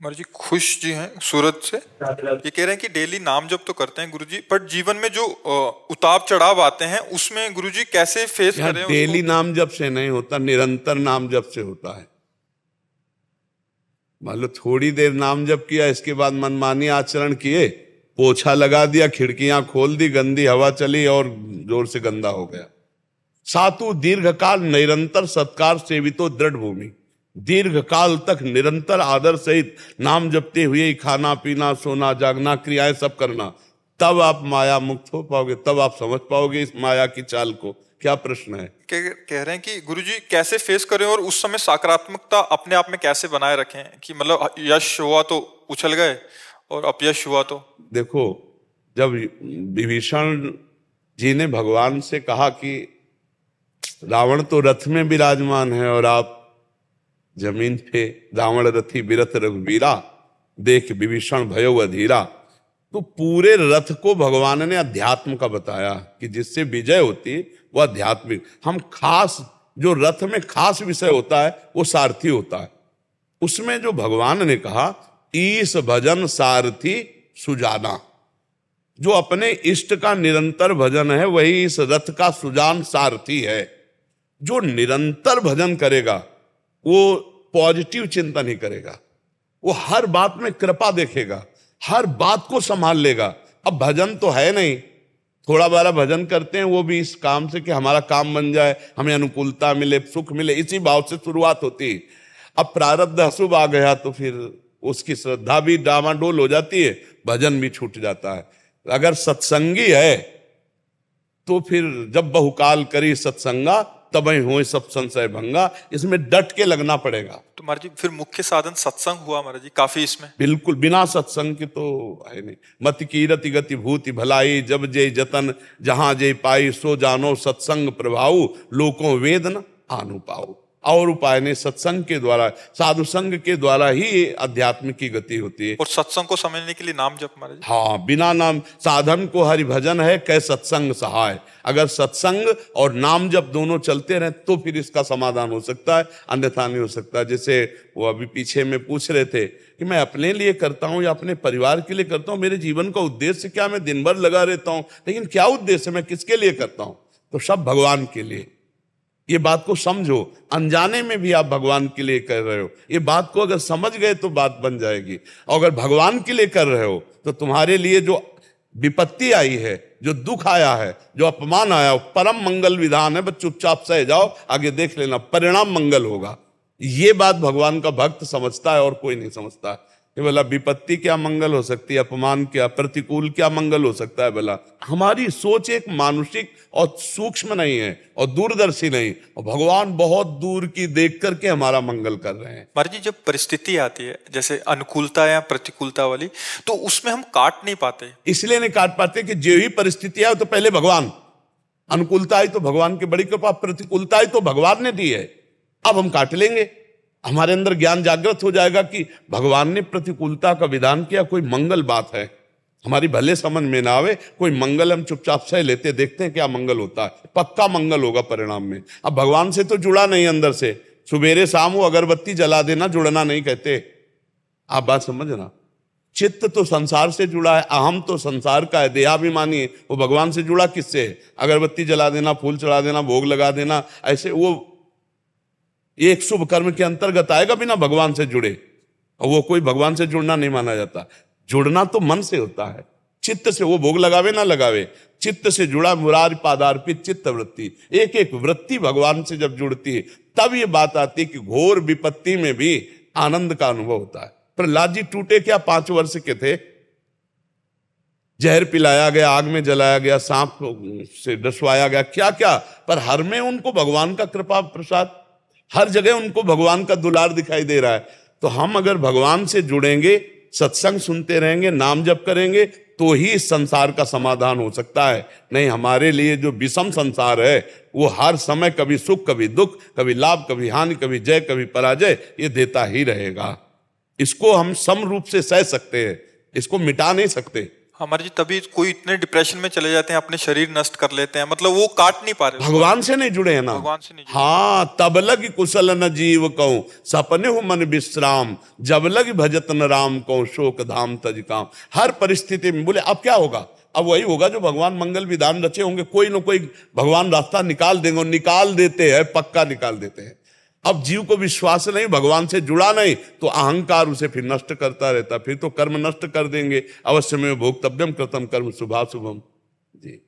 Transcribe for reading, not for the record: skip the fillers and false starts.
कुमार जी खुश जी हैं सूरत से। ये कह रहे हैं कि डेली नाम जप तो करते हैं गुरुजी, पर जीवन में जो उतार चढ़ाव आते हैं उसमें गुरुजी कैसे फेस यहाँ करें डेली उसको? नाम जप से नहीं होता, निरंतर नाम जप से होता है। मान लो थोड़ी देर नाम जप किया, इसके बाद मनमानी आचरण किए, पोछा लगा दिया, खिड़कियां खोल दी, गंदी हवा चली और जोर से गंदा हो गया। सातु दीर्घकाल निरंतर सत्कार सेवितो दृढ़ भूमि। दीर्घकाल तक निरंतर आदर सहित नाम जपते हुए ही खाना पीना सोना जागना क्रियाएं सब करना, तब आप माया मुक्त हो पाओगे, तब आप समझ पाओगे इस माया की चाल को। क्या प्रश्न है? कह रहे हैं कि गुरुजी कैसे फेस करें और उस समय सकारात्मकता अपने आप में कैसे बनाए रखें कि मतलब यश हुआ तो उछल गए और अपयश हुआ तो? देखो, जब विभीषण जी ने भगवान से कहा कि रावण तो रथ में विराजमान है और आप जमीन पे, रावण रथी बिरथ रघुवीरा, देख विभीषण भयो अधीरा, तो पूरे रथ को भगवान ने अध्यात्म का बताया कि जिससे विजय होती है वो आध्यात्मिक। हम खास, जो रथ में खास विषय होता है वो सारथी होता है। उसमें जो भगवान ने कहा ईश भजन सारथी सुजाना, जो अपने इष्ट का निरंतर भजन है वही इस रथ का सुजान सारथी है। जो निरंतर भजन करेगा वो पॉजिटिव चिंतन ही करेगा, वो हर बात में कृपा देखेगा, हर बात को संभाल लेगा। अब भजन तो है नहीं, थोड़ा बारा भजन करते हैं वो भी इस काम से कि हमारा काम बन जाए, हमें अनुकूलता मिले, सुख मिले, इसी भाव से शुरुआत होती है। अब प्रारब्ध अशुभ आ गया तो फिर उसकी श्रद्धा भी डामाडोल हो जाती है, भजन भी छूट जाता है। अगर सत्संगी है तो फिर जब बहुकाल करी सत्संगा तब ही हो सब संशय भंगा, इसमें डट के लगना पड़ेगा। तो महाराज जी फिर मुख्य साधन सत्संग हुआ महाराज जी काफी इसमें? बिल्कुल, बिना सत्संग के तो है नहीं। मत कीरति गति भूति भलाई, जब जय जतन जहां जय पाई, सो जानो सत्संग प्रभाऊ, लोकों वेद न आनु पाऊ। और उपाय नहीं, सत्संग के द्वारा, साधु संग के द्वारा ही अध्यात्म की गति होती है। और सत्संग को समझने के लिए नाम जप महाराज जी? हाँ, बिना नाम साधन को हरि भजन है, कै सत्संग सहाय। अगर सत्संग और नाम जब दोनों चलते रहे तो फिर इसका समाधान हो सकता है, अन्यथा नहीं हो सकता। जैसे वो अभी पीछे में पूछ रहे थे कि मैं अपने लिए करता हूं या अपने परिवार के लिए करता हूं, मेरे जीवन का उद्देश्य क्या? मैं दिन भर लगा रहता हूं, लेकिन क्या उद्देश्य, मैं किसके लिए करता हूं? तो सब भगवान के लिए। ये बात को समझो, अनजाने में भी आप भगवान के लिए कर रहे हो। ये बात को अगर समझ गए तो बात बन जाएगी। और अगर भगवान के लिए कर रहे हो तो तुम्हारे लिए जो विपत्ति आई है, जो दुख आया है, जो अपमान आया, परम मंगल विधान है। बस चुपचाप सह जाओ, आगे देख लेना, परिणाम मंगल होगा। ये बात भगवान का भक्त समझता है और कोई नहीं समझता। ये बोला विपत्ति क्या मंगल हो सकती है, अपमान क्या, प्रतिकूल क्या मंगल हो सकता है? बोला हमारी सोच एक मानुषिक और सूक्ष्म नहीं है और दूरदर्शी नहीं, और भगवान बहुत दूर की देख करके हमारा मंगल कर रहे हैं। महाराज जी जब परिस्थिति आती है जैसे अनुकूलता या प्रतिकूलता वाली, तो उसमें हम काट नहीं पाते। इसलिए नहीं काट पाते कि जो ही परिस्थिति है तो पहले भगवान, अनुकूलता आई तो भगवान की बड़ी कृपा, प्रतिकूलता आई तो भगवान ने दी है। अब हम काट लेंगे, हमारे अंदर ज्ञान जागृत हो जाएगा कि भगवान ने प्रतिकूलता का विधान किया, कोई मंगल बात है। हमारी भले समझ में ना आवे, कोई मंगल हम चुपचाप सह लेते, देखते हैं क्या मंगल होता है, पक्का मंगल होगा परिणाम में। अब भगवान से तो जुड़ा नहीं अंदर से, सुबेरे शाम वो अगरबत्ती जला देना जुड़ना नहीं कहते। आप बात समझना, चित्त तो संसार से जुड़ा है, अहम तो संसार का है, देहाभिमानी है। वो भगवान से जुड़ा किससे है? अगरबत्ती जला देना, फूल चढ़ा देना, भोग लगा देना, ऐसे वो एक शुभ कर्म के अंतर्गत आएगा बिना भगवान से जुड़े। और वो कोई भगवान से जुड़ना नहीं माना जाता। जुड़ना तो मन से होता है, चित्त से। वो भोग लगावे ना लगावे, चित्त से जुड़ा, मुरारी पादार्पित चित्त वृत्ति। एक एक वृत्ति भगवान से जब जुड़ती है तब ये बात आती है कि घोर विपत्ति में भी आनंद का अनुभव होता है। प्रहलाद जी टूटे क्या, 5 वर्ष के थे, जहर पिलाया गया, आग में जलाया गया, सांप से डसवाया गया, क्या क्या, पर हर में उनको भगवान का कृपा प्रसाद, हर जगह उनको भगवान का दुलार दिखाई दे रहा है। तो हम अगर भगवान से जुड़ेंगे, सत्संग सुनते रहेंगे, नाम जप करेंगे, तो ही इस संसार का समाधान हो सकता है। नहीं, हमारे लिए जो विषम संसार है वो हर समय कभी सुख कभी दुख, कभी लाभ कभी हानि, कभी जय कभी पराजय, ये देता ही रहेगा। इसको हम सम रूप से सह सकते हैं, इसको मिटा नहीं सकते। हमारे जी तभी कोई इतने डिप्रेशन में चले जाते हैं, अपने शरीर नष्ट कर लेते हैं, मतलब वो काट नहीं पा रहे, भगवान से नहीं जुड़े हैं ना। भगवान से नहीं जुड़े। हाँ, तब लग कुशल न जीव कहूं, सपने हो मन विश्राम, जब लग भजत न राम कहूं, शोक धाम तज काम। हर परिस्थिति में बोले अब क्या होगा, अब वही होगा जो भगवान मंगल विधान रचे होंगे, कोई ना कोई भगवान रास्ता निकाल देंगे, और निकाल देते हैं, पक्का निकाल देते हैं। अब जीव को विश्वास नहीं, भगवान से जुड़ा नहीं, तो अहंकार उसे फिर नष्ट करता रहता, फिर तो कर्म नष्ट कर देंगे। अवश्य में भोक्तव्यम कृतम कर्म शुभाशुभम। जी।